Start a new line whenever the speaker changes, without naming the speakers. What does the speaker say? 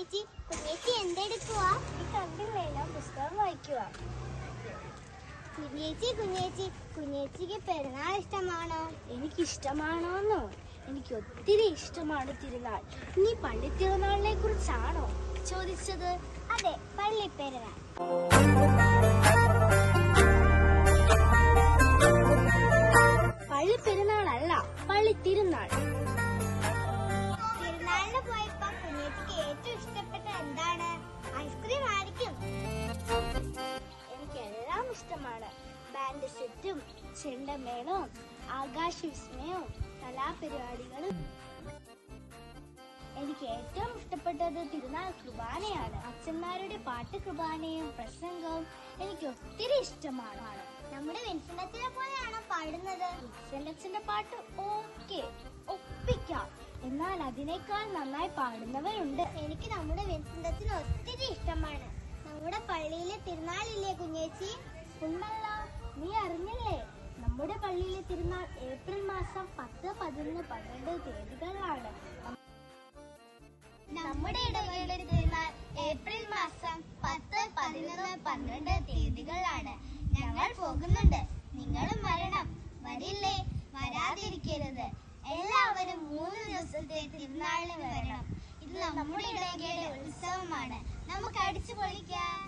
കുഞ്ഞേച്ചി കുഞ്ഞേച്ചി എന്തെടുക്കുവാ?
കണ്ടില്ലേ, ഞാൻ പുസ്തകം വായിക്കുക.
കുഞ്ഞേച്ചിക്ക് പെരുന്നാൾ ഇഷ്ടമാണോ?
എനിക്കിഷ്ടമാണോന്നോ? എനിക്ക് ഒത്തിരി ഇഷ്ടമാണ് തിരുനാൾ. നീ പള്ളി തിരുനാളിനെ കുറിച്ചാണോ ചോദിച്ചത്?
അതെ, പള്ളി പെരുന്നാൾ.
പള്ളി പെരുന്നാളല്ല, പള്ളി തിരുനാൾ.
തിരുനാളിന് പോയപ്പോ കുഞ്ഞേച്ചിക്ക് ഏറ്റവും ഇഷ്ടപ്പെട്ട എന്താണ്? ഐസ്ക്രീം ആയിരിക്കും.
എനിക്കെല്ലാം ഇഷ്ടമാണ്. ബാൻഡ് സെറ്റും ചെണ്ടമേളവും ആകാശ വിസ്മയവും കലാപരിപാടികളും. എനിക്ക് ഏറ്റവും ഇഷ്ടപ്പെട്ടത് തിരുനാൾ കുർബാനയാണ്. അച്ഛന്മാരുടെ പാട്ട് കുർബാനയും പ്രസംഗവും എനിക്ക് ഒത്തിരി ഇഷ്ടമാണ്.
നമ്മുടെ വിൻസെന്റച്ഛനെ പോലെയാണോ പാടുന്നത്?
വിൻസെന്റച്ഛന്റെ പാട്ട് ഓക്കെ, ഒപ്പിക്കാം. എന്നാൽ അതിനേക്കാൾ നന്നായി പാടുന്നവരുണ്ട്.
എനിക്ക് നമ്മുടെ വിൻസെന്റച്ഛനെ ഒത്തിരി ഇഷ്ടമാണ്. നമ്മുടെ പള്ളിയിലെ തിരുനാളില്ലേ കുഞ്ഞേച്ചി?
ഉണ്ടല്ലോ, നീ അറിഞ്ഞില്ലേ? നമ്മുടെ പള്ളിയിലെ തിരുനാൾ ഏപ്രിൽ മാസം 10, 11, 12 തീയതികളിലാണ്.
നമ്മുടെ ഇടവകയിലെ തിരുനാൾ ഏപ്രിൽ മാസം 10, 11, 12 തീയതികളിലാണ്. ഞങ്ങൾ പോകുന്നുണ്ട്. നിങ്ങളും വരണം. വരില്ലേ? വരാതിരിക്കരുത്. എല്ലാവരും 3 ദിവസത്തെ തിരുനാളിന് വരണം. ഇത് നമ്മുടെ ഇടവകയുടെ ഉത്സവമാണ്. നമുക്ക് അടിച്ചു പൊളിക്കാം.